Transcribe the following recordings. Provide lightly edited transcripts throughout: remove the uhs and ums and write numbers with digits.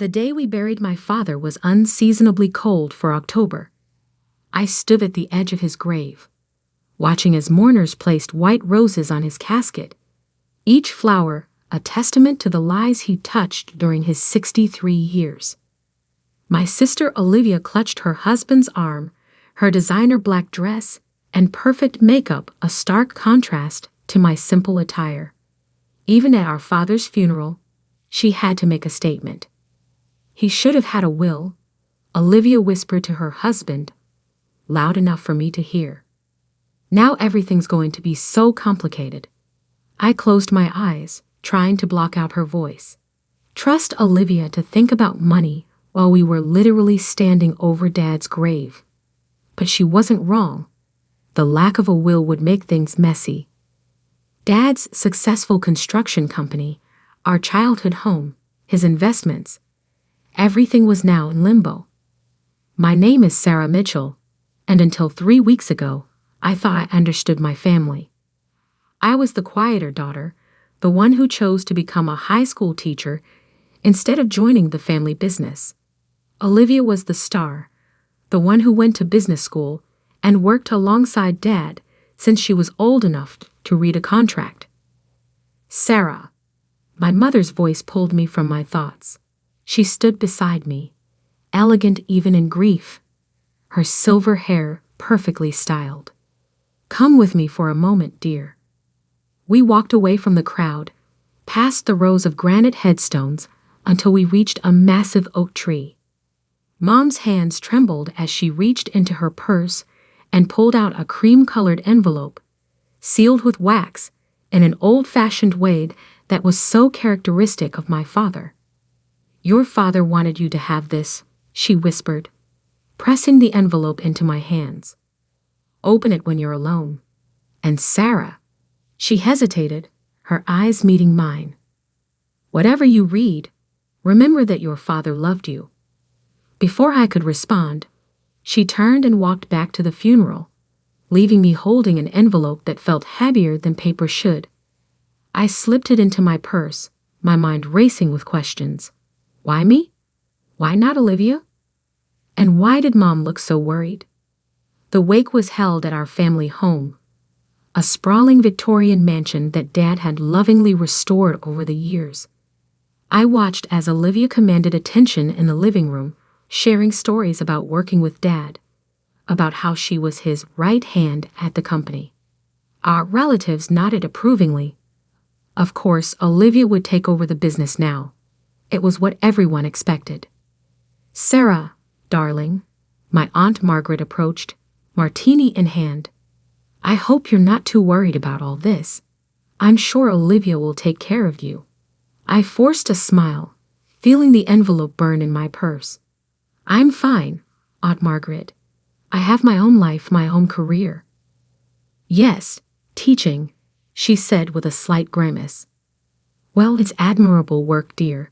The day we buried my father was unseasonably cold for October. I stood at the edge of his grave, watching as mourners placed white roses on his casket, each flower a testament to the lives he touched during his 63 years. My sister Olivia clutched her husband's arm, her designer black dress and perfect makeup a stark contrast to my simple attire. Even at our father's funeral, she had to make a statement. He should have had a will, Olivia whispered to her husband, loud enough for me to hear. Now everything's going to be so complicated. I closed my eyes, trying to block out her voice. Trust Olivia to think about money while we were literally standing over Dad's grave. But she wasn't wrong. The lack of a will would make things messy. Dad's successful construction company, our childhood home, his investments, everything was now in limbo. My name is Sarah Mitchell, and until 3 weeks ago, I thought I understood my family. I was the quieter daughter, the one who chose to become a high school teacher instead of joining the family business. Olivia was the star, the one who went to business school and worked alongside Dad since she was old enough to read a contract. Sarah. My mother's voice pulled me from my thoughts. She stood beside me, elegant even in grief, her silver hair perfectly styled. Come with me for a moment, dear. We walked away from the crowd, past the rows of granite headstones, until we reached a massive oak tree. Mom's hands trembled as she reached into her purse and pulled out a cream-colored envelope, sealed with wax in an old-fashioned way that was so characteristic of my father. Your father wanted you to have this, she whispered, pressing the envelope into my hands. Open it when you're alone. And Sarah, she hesitated, her eyes meeting mine. Whatever you read, remember that your father loved you. Before I could respond, she turned and walked back to the funeral, leaving me holding an envelope that felt heavier than paper should. I slipped it into my purse, my mind racing with questions. Why me? Why not Olivia? And why did Mom look so worried? The wake was held at our family home, a sprawling Victorian mansion that Dad had lovingly restored over the years. I watched as Olivia commanded attention in the living room, sharing stories about working with Dad, about how she was his right hand at the company. Our relatives nodded approvingly. Of course, Olivia would take over the business now. It was what everyone expected. Sarah, darling, my Aunt Margaret approached, martini in hand. I hope you're not too worried about all this. I'm sure Olivia will take care of you. I forced a smile, feeling the envelope burn in my purse. I'm fine, Aunt Margaret. I have my own life, my own career. Yes, teaching, she said with a slight grimace. Well, it's admirable work, dear.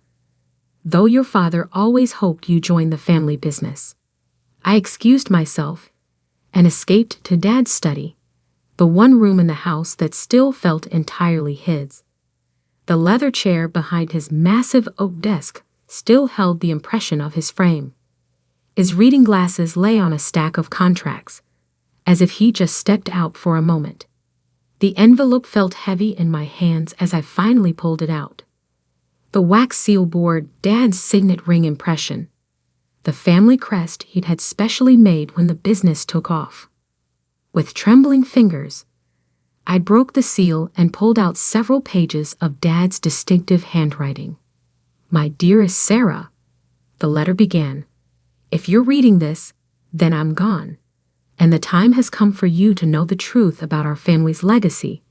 Though your father always hoped you join the family business. I excused myself and escaped to Dad's study, the one room in the house that still felt entirely his. The leather chair behind his massive oak desk still held the impression of his frame. His reading glasses lay on a stack of contracts, as if he just stepped out for a moment. The envelope felt heavy in my hands as I finally pulled it out. The wax seal bore Dad's signet ring impression, the family crest he'd had specially made when the business took off. With trembling fingers, I broke the seal and pulled out several pages of Dad's distinctive handwriting. My dearest Sarah, the letter began. If you're reading this, then I'm gone, and the time has come for you to know the truth about our family's legacy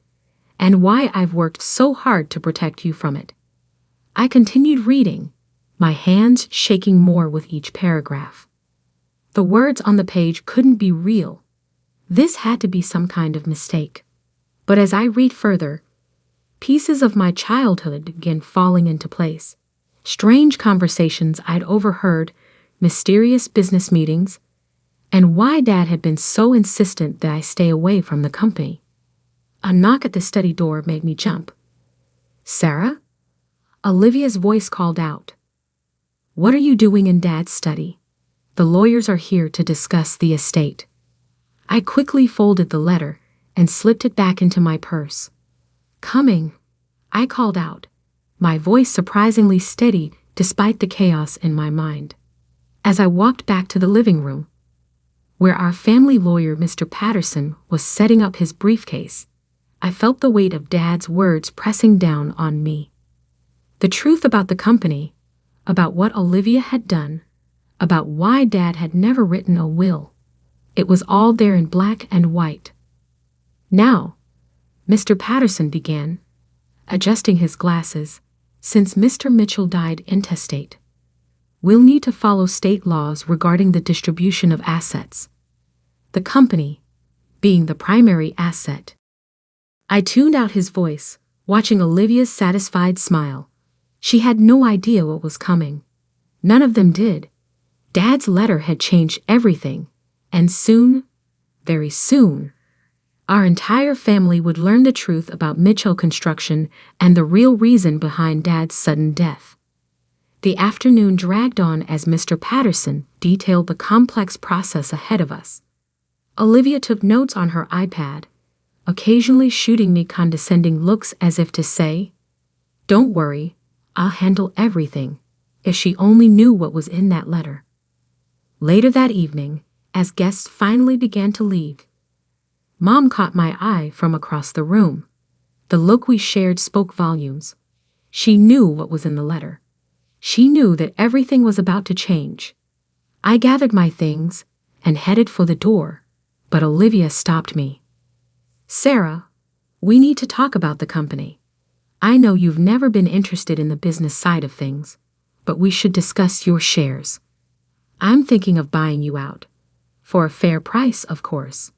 and why I've worked so hard to protect you from it. I continued reading, my hands shaking more with each paragraph. The words on the page couldn't be real. This had to be some kind of mistake. But as I read further, pieces of my childhood began falling into place. Strange conversations I'd overheard, mysterious business meetings, and why Dad had been so insistent that I stay away from the company. A knock at the study door made me jump. Sarah? Olivia's voice called out. What are you doing in Dad's study? The lawyers are here to discuss the estate. I quickly folded the letter and slipped it back into my purse. Coming, I called out, my voice surprisingly steady despite the chaos in my mind. As I walked back to the living room, where our family lawyer, Mr. Patterson, was setting up his briefcase, I felt the weight of Dad's words pressing down on me. The truth about the company, about what Olivia had done, about why Dad had never written a will. It was all there in black and white. Now, Mr. Patterson began, adjusting his glasses, since Mr. Mitchell died intestate, we'll need to follow state laws regarding the distribution of assets. The company, being the primary asset. I tuned out his voice, watching Olivia's satisfied smile. She had no idea what was coming. None of them did. Dad's letter had changed everything, and soon, very soon, our entire family would learn the truth about Mitchell Construction and the real reason behind Dad's sudden death. The afternoon dragged on as Mr. Patterson detailed the complex process ahead of us. Olivia took notes on her iPad, occasionally shooting me condescending looks as if to say, "Don't worry, I'll handle everything," if she only knew what was in that letter. Later that evening, as guests finally began to leave, Mom caught my eye from across the room. The look we shared spoke volumes. She knew what was in the letter. She knew that everything was about to change. I gathered my things and headed for the door, but Olivia stopped me. "Sarah, we need to talk about the company. I know you've never been interested in the business side of things, but we should discuss your shares. I'm thinking of buying you out. For a fair price, of course."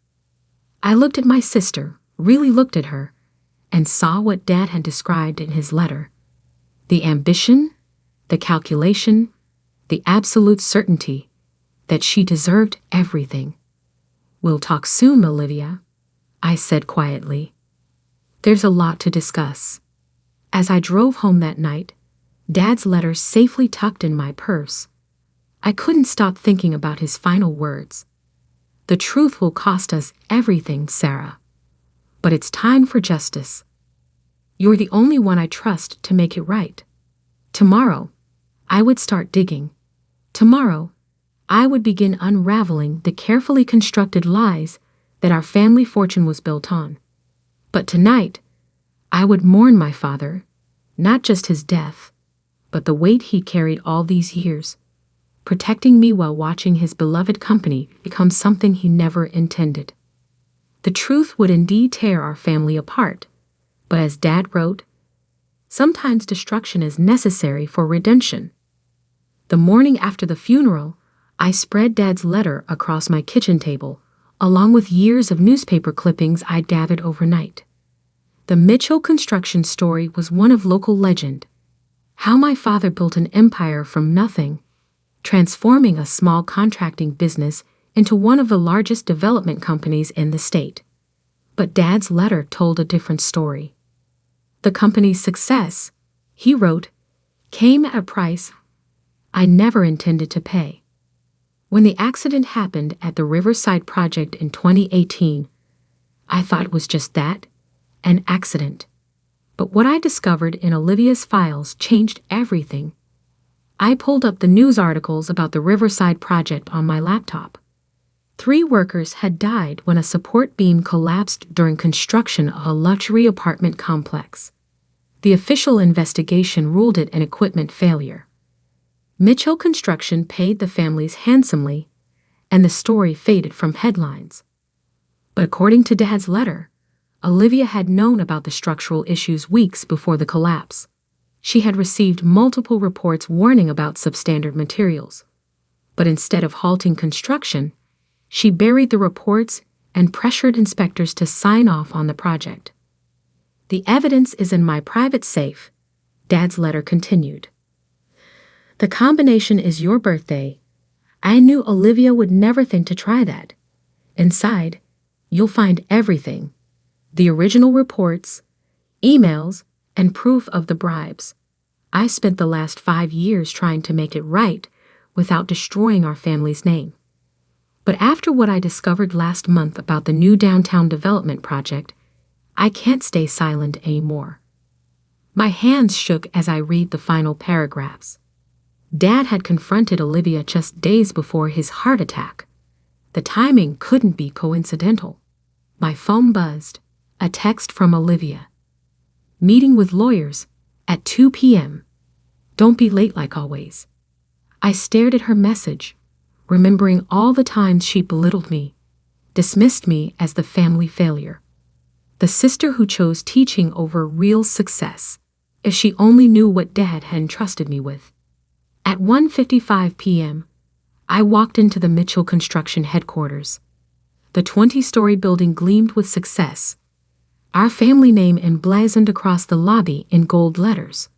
I looked at my sister, really looked at her, and saw what Dad had described in his letter. The ambition, the calculation, the absolute certainty that she deserved everything. "We'll talk soon, Olivia," I said quietly. "There's a lot to discuss." As I drove home that night, Dad's letter safely tucked in my purse, I couldn't stop thinking about his final words. "The truth will cost us everything, Sarah. But it's time for justice. You're the only one I trust to make it right." Tomorrow, I would start digging. Tomorrow, I would begin unraveling the carefully constructed lies that our family fortune was built on. But tonight, I would mourn my father, not just his death, but the weight he carried all these years, protecting me while watching his beloved company become something he never intended. The truth would indeed tear our family apart, but as Dad wrote, sometimes destruction is necessary for redemption. The morning after the funeral, I spread Dad's letter across my kitchen table, along with years of newspaper clippings I'd gathered overnight. The Mitchell Construction story was one of local legend. How my father built an empire from nothing, transforming a small contracting business into one of the largest development companies in the state. But Dad's letter told a different story. The company's success, he wrote, came at a price I never intended to pay. When the accident happened at the Riverside project in 2018, I thought it was just that, an accident. But what I discovered in Olivia's files changed everything. I pulled up the news articles about the Riverside project on my laptop. 3 workers had died when a support beam collapsed during construction of a luxury apartment complex. The official investigation ruled it an equipment failure. Mitchell Construction paid the families handsomely, and the story faded from headlines. But according to Dad's letter, Olivia had known about the structural issues weeks before the collapse. She had received multiple reports warning about substandard materials. But instead of halting construction, she buried the reports and pressured inspectors to sign off on the project. "The evidence is in my private safe," Dad's letter continued. "The combination is your birthday. I knew Olivia would never think to try that. Inside, you'll find everything. The original reports, emails, and proof of the bribes. I spent the last 5 years trying to make it right without destroying our family's name. But after what I discovered last month about the new downtown development project, I can't stay silent anymore. My hands shook as I read the final paragraphs. Dad had confronted Olivia just days before his heart attack. The timing couldn't be coincidental. My phone buzzed. A text from Olivia. Meeting with lawyers at 2 p.m. Don't be late like always. I stared at her message, remembering all the times she belittled me, dismissed me as the family failure. The sister who chose teaching over real success. If she only knew what Dad had entrusted me with. At 1:55 p.m., I walked into the Mitchell Construction headquarters. The 20-story building gleamed with success. Our family name emblazoned across the lobby in gold letters.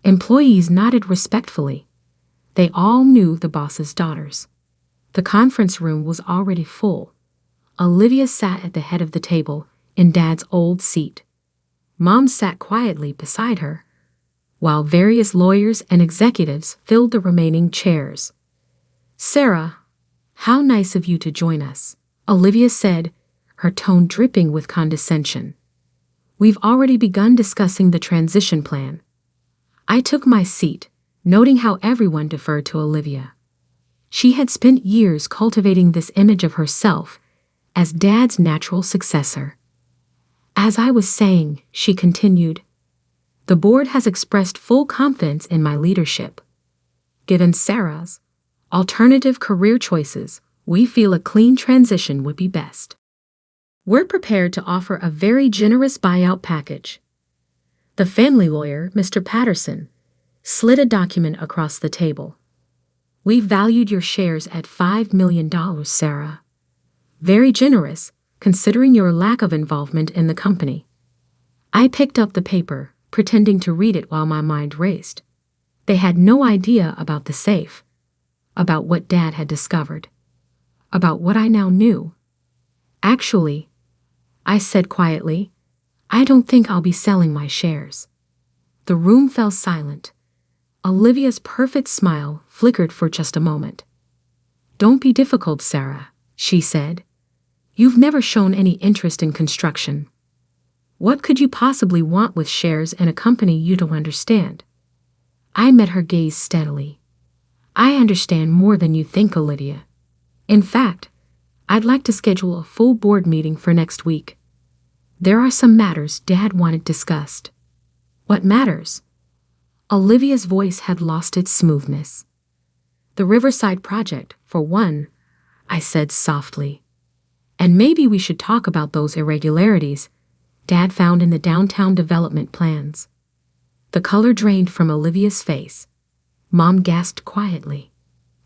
Employees nodded respectfully. They all knew the boss's daughters. The conference room was already full. Olivia sat at the head of the table in Dad's old seat. Mom sat quietly beside her, while various lawyers and executives filled the remaining chairs. "Sarah, how nice of you to join us," Olivia said, her tone dripping with condescension. "We've already begun discussing the transition plan." I took my seat, noting how everyone deferred to Olivia. She had spent years cultivating this image of herself as Dad's natural successor. As I was saying, she continued, "The board has expressed full confidence in my leadership. Given Sarah's alternative career choices, we feel a clean transition would be best. We're prepared to offer a very generous buyout package." The family lawyer, Mr. Patterson, slid a document across the table. "We valued your shares at $5 million, Sarah. Very generous, considering your lack of involvement in the company." I picked up the paper, pretending to read it while my mind raced. They had no idea about the safe, about what Dad had discovered, about what I now knew. "Actually," I said quietly, "I don't think I'll be selling my shares." The room fell silent. Olivia's perfect smile flickered for just a moment. "Don't be difficult, Sarah," she said. "You've never shown any interest in construction. What could you possibly want with shares in a company you don't understand?" I met her gaze steadily. "I understand more than you think, Olivia. In fact, I'd like to schedule a full board meeting for next week. There are some matters Dad wanted discussed." "What matters?" Olivia's voice had lost its smoothness. "The Riverside project, for one," I said softly. "And maybe we should talk about those irregularities Dad found in the downtown development plans." The color drained from Olivia's face. Mom gasped quietly.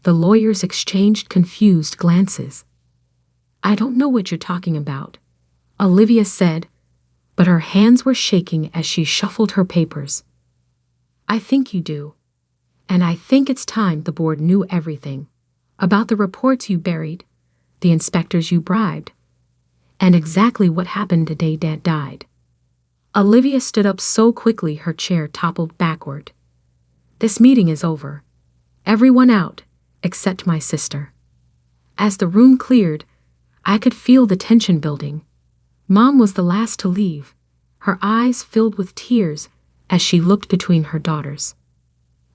The lawyers exchanged confused glances. "I don't know what you're talking about," Olivia said, but her hands were shaking as she shuffled her papers. "I think you do. And I think it's time the board knew everything. About the reports you buried, the inspectors you bribed, and exactly what happened the day Dad died." Olivia stood up so quickly her chair toppled backward. "This meeting is over. Everyone out, except my sister." As the room cleared, I could feel the tension building. Mom was the last to leave, her eyes filled with tears as she looked between her daughters.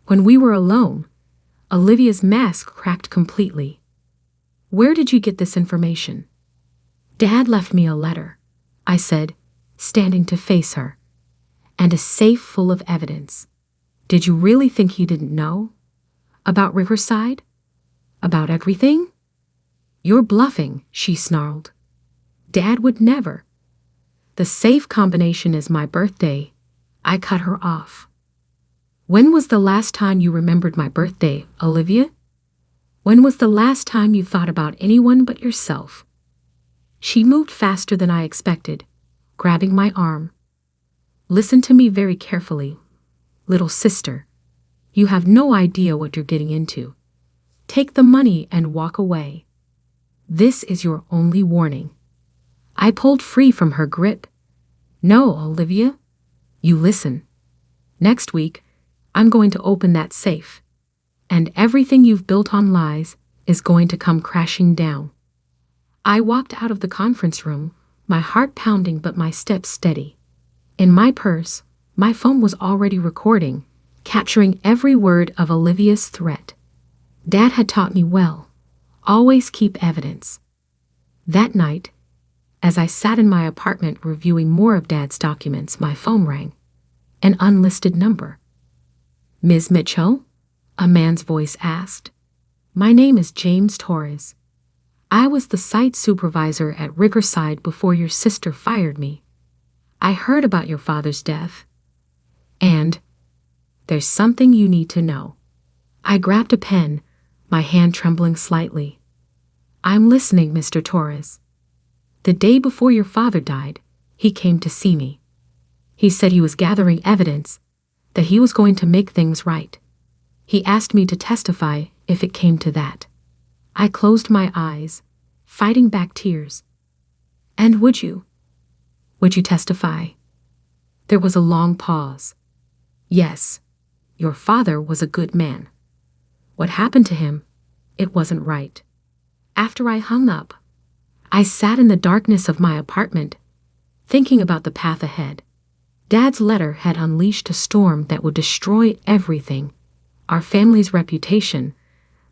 When we were alone, Olivia's mask cracked completely. "Where did you get this information?" "Dad left me a letter," I said, standing to face her. "And a safe full of evidence. Did you really think he didn't know? About Riverside? About everything?" "You're bluffing," she snarled. "Dad would never." "The safe combination is my birthday." I cut her off. "When was the last time you remembered my birthday, Olivia? When was the last time you thought about anyone but yourself?" She moved faster than I expected, grabbing my arm. "Listen to me very carefully, little sister. You have no idea what you're getting into. Take the money and walk away. This is your only warning." I pulled free from her grip. "No, Olivia. You listen. Next week, I'm going to open that safe. And everything you've built on lies is going to come crashing down. I walked out of the conference room, my heart pounding but my steps steady. In my purse, my phone was already recording, capturing every word of Olivia's threat. Dad had taught me well. Always keep evidence. That night, as I sat in my apartment reviewing more of Dad's documents, my phone rang. An unlisted number. "Ms. Mitchell?" a man's voice asked. "My name is James Torres. I was the site supervisor at Riverside before your sister fired me. I heard about your father's death. And there's something you need to know." I grabbed a pen, my hand trembling slightly. "I'm listening, Mr. Torres." "The day before your father died, he came to see me. He said he was gathering evidence, that he was going to make things right. He asked me to testify if it came to that." I closed my eyes, fighting back tears. "And would you? Would you testify?" There was a long pause. "Yes, your father was a good man. What happened to him, it wasn't right." After I hung up, I sat in the darkness of my apartment, thinking about the path ahead. Dad's letter had unleashed a storm that would destroy everything: our family's reputation,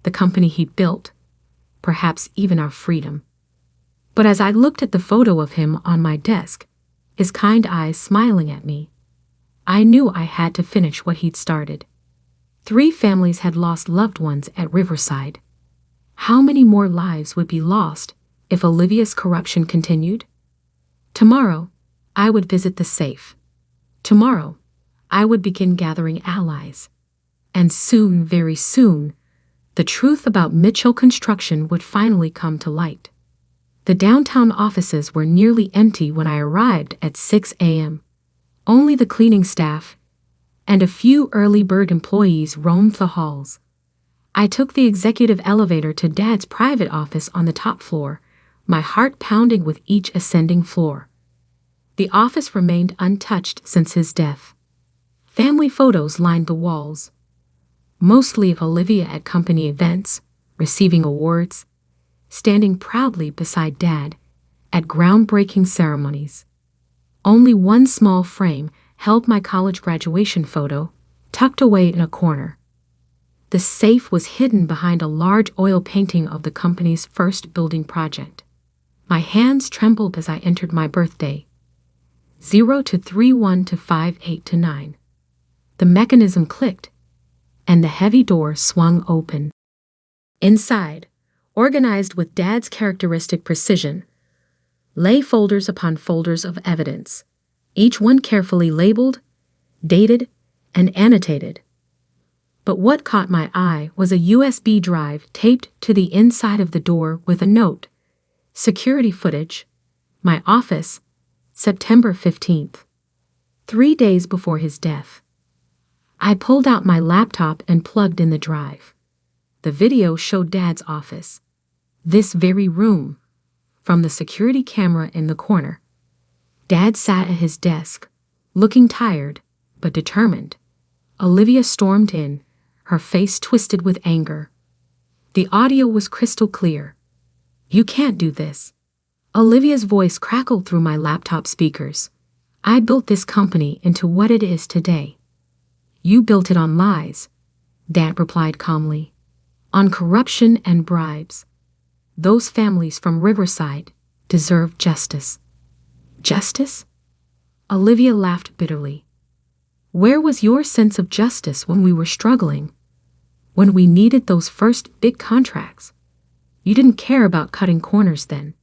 the company he'd built, perhaps even our freedom. But as I looked at the photo of him on my desk, his kind eyes smiling at me, I knew I had to finish what he'd started. 3 families had lost loved ones at Riverside. How many more lives would be lost if Olivia's corruption continued? Tomorrow, I would visit the safe. Tomorrow, I would begin gathering allies. And soon, very soon, the truth about Mitchell Construction would finally come to light. The downtown offices were nearly empty when I arrived at 6 a.m. Only the cleaning staff and a few early bird employees roamed the halls. I took the executive elevator to Dad's private office on the top floor, my heart pounding with each ascending floor. The office remained untouched since his death. Family photos lined the walls, mostly of Olivia at company events, receiving awards, standing proudly beside Dad at groundbreaking ceremonies. Only one small frame held my college graduation photo, tucked away in a corner. The safe was hidden behind a large oil painting of the company's first building project. My hands trembled as I entered my birthday. 0 to 31 to 58 to 9. The mechanism clicked, and the heavy door swung open. Inside, organized with Dad's characteristic precision, lay folders upon folders of evidence, each one carefully labeled, dated, and annotated. But what caught my eye was a USB drive taped to the inside of the door with a note: "Security footage, my office, September 15th, 3 days before his death." I pulled out my laptop and plugged in the drive. The video showed Dad's office, this very room, from the security camera in the corner. Dad sat at his desk, looking tired but determined. Olivia stormed in, her face twisted with anger. The audio was crystal clear. "You can't do this." Olivia's voice crackled through my laptop speakers. "I built this company into what it is today." "You built it on lies," Dad replied calmly. "On corruption and bribes. Those families from Riverside deserve justice." "Justice?" Olivia laughed bitterly. "Where was your sense of justice when we were struggling? When we needed those first big contracts? You didn't care about cutting corners then."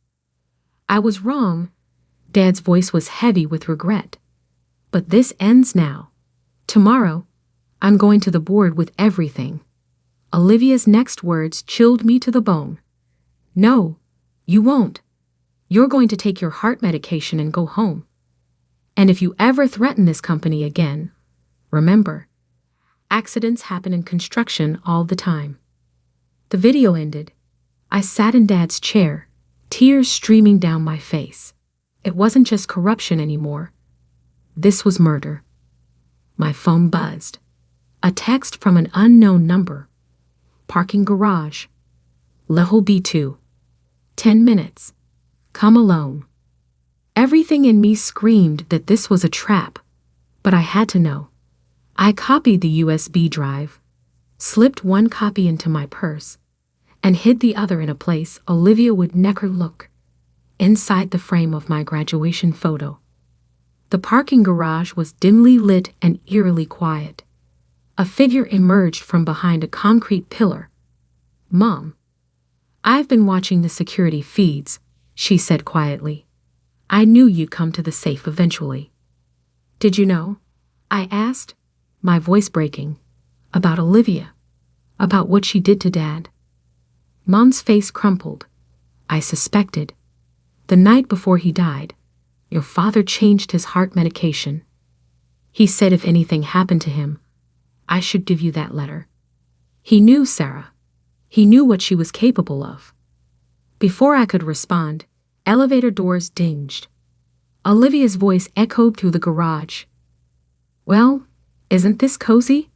"I was wrong." Dad's voice was heavy with regret. "But this ends now. Tomorrow, I'm going to the board with everything." Olivia's next words chilled me to the bone. "No, you won't. You're going to take your heart medication and go home. And if you ever threaten this company again, remember, accidents happen in construction all the time." The video ended. I sat in Dad's chair, tears streaming down my face. It wasn't just corruption anymore. This was murder. My phone buzzed. A text from an unknown number. Parking garage. Level B2. 10 minutes. Come alone. Everything in me screamed that this was a trap, but I had to know. I copied the USB drive, slipped one copy into my purse, and hid the other in a place Olivia would never look, inside the frame of my graduation photo. The parking garage was dimly lit and eerily quiet. A figure emerged from behind a concrete pillar. "Mom, I've been watching the security feeds," she said quietly. "I knew you'd come to the safe eventually." "Did you know?" I asked, my voice breaking. "About Olivia. About what she did to Dad." Mom's face crumpled. "I suspected. The night before he died, your father changed his heart medication. He said if anything happened to him, I should give you that letter. He knew Sarah. He knew what she was capable of." Before I could respond, elevator doors dinged. Olivia's voice echoed through the garage. "Well, isn't this cozy?"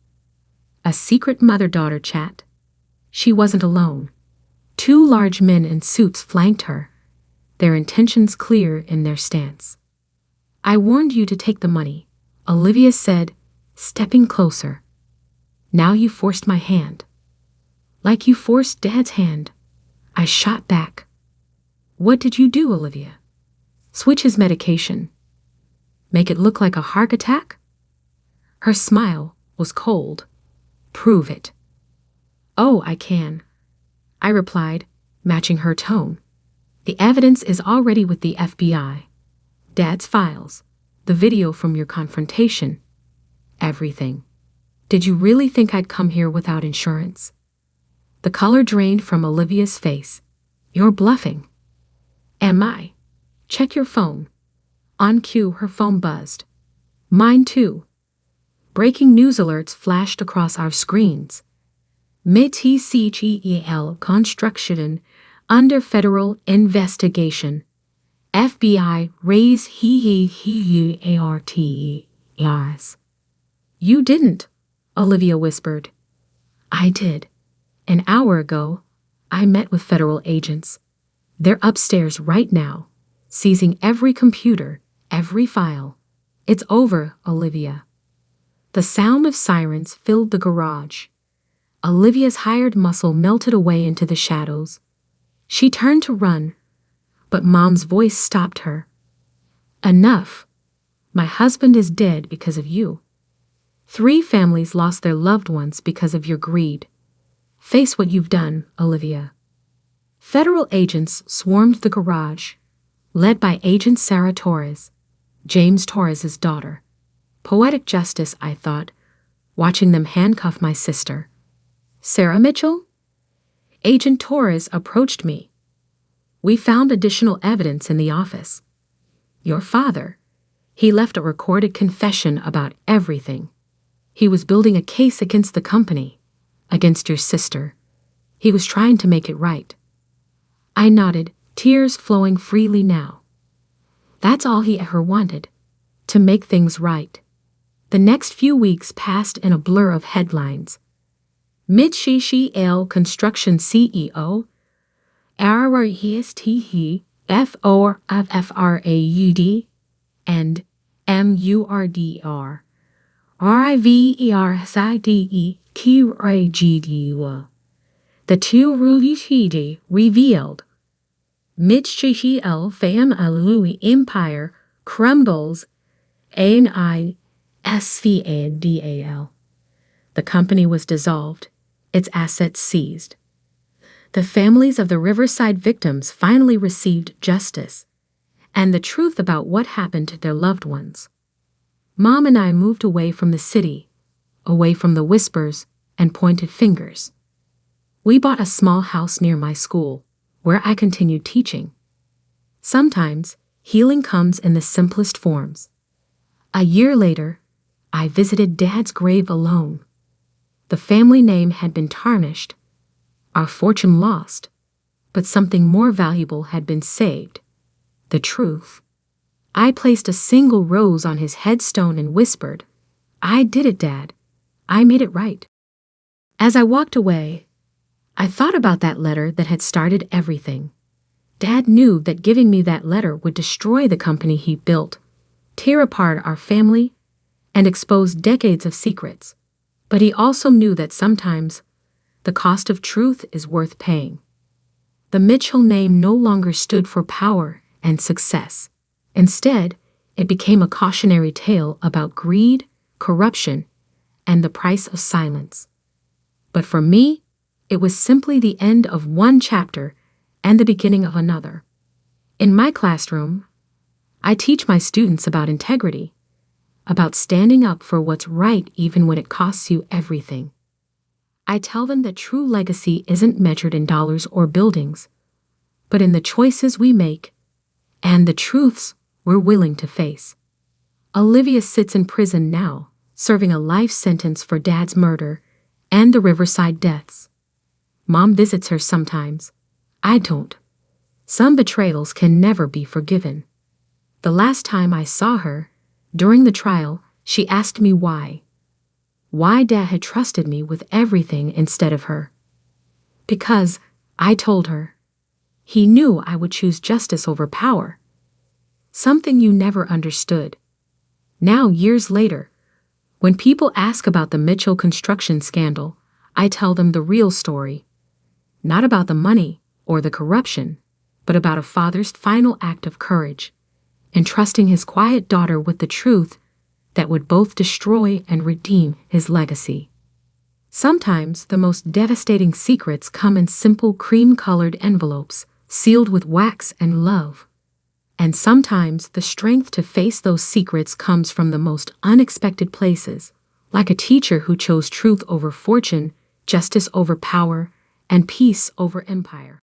A secret mother-daughter chat. She wasn't alone. 2 large men in suits flanked her, their intentions clear in their stance. "I warned you to take the money," Olivia said, stepping closer. "Now you forced my hand." "Like you forced Dad's hand," I shot back. "What did you do, Olivia? Switch his medication? Make it look like a heart attack?" Her smile was cold. "Prove it." "Oh, I can," I replied, matching her tone. "The evidence is already with the FBI. Dad's files, the video from your confrontation, everything. Did you really think I'd come here without insurance?" The color drained from Olivia's face. "You're bluffing." "Am I? Check your phone." On cue, her phone buzzed. Mine too. Breaking news alerts flashed across our screens. MITCHEL construction under federal investigation. FBI raise ARTES. "You didn't," Olivia whispered. "I did. An hour ago, I met with federal agents. They're upstairs right now, seizing every computer, every file. It's over, Olivia." The sound of sirens filled the garage. Olivia's hired muscle melted away into the shadows. She turned to run, but Mom's voice stopped her. "Enough. My husband is dead because of you. 3 families lost their loved ones because of your greed. Face what you've done, Olivia." Federal agents swarmed the garage, led by Agent Sarah Torres, James Torres's daughter. Poetic justice, I thought, watching them handcuff my sister. "Sarah Mitchell?" Agent Torres approached me. "We found additional evidence in the office. Your father, he left a recorded confession about everything. He was building a case against the company, against your sister. He was trying to make it right." I nodded, tears flowing freely now. That's all he ever wanted, to make things right. The next few weeks passed in a blur of headlines. MITCHEL construction CEO, RRESTE, FORFFRAUD, and MURDR, RIVERSIDE, KRAGDW. The 2 Rulichidi revealed. MITCHEL fam Alui empire crumbles, ANISVADAL. The company was dissolved, its assets seized. The families of the Riverside victims finally received justice and the truth about what happened to their loved ones. Mom and I moved away from the city, away from the whispers and pointed fingers. We bought a small house near my school, where I continued teaching. Sometimes, healing comes in the simplest forms. A year later, I visited Dad's grave alone. The family name had been tarnished, our fortune lost, but something more valuable had been saved: the truth. I placed a single rose on his headstone and whispered, "I did it, Dad. I made it right. As I walked away, I thought about that letter that had started everything. Dad knew that giving me that letter would destroy the company he built, tear apart our family, and expose decades of secrets. But he also knew that sometimes the cost of truth is worth paying. The Mitchell name no longer stood for power and success. Instead, it became a cautionary tale about greed, corruption, and the price of silence. But for me, it was simply the end of one chapter and the beginning of another. In my classroom, I teach my students about integrity, about standing up for what's right even when it costs you everything. I tell them that true legacy isn't measured in dollars or buildings, but in the choices we make and the truths we're willing to face. Olivia sits in prison now, serving a life sentence for Dad's murder and the Riverside deaths. Mom visits her sometimes. I don't. Some betrayals can never be forgiven. The last time I saw her, during the trial, she asked me why. Why Dad had trusted me with everything instead of her. Because, I told her, he knew I would choose justice over power. Something you never understood. Now, years later, when people ask about the Mitchell construction scandal, I tell them the real story. Not about the money or the corruption, but about a father's final act of courage, entrusting his quiet daughter with the truth that would both destroy and redeem his legacy. Sometimes the most devastating secrets come in simple cream-colored envelopes, sealed with wax and love. And sometimes the strength to face those secrets comes from the most unexpected places, like a teacher who chose truth over fortune, justice over power, and peace over empire.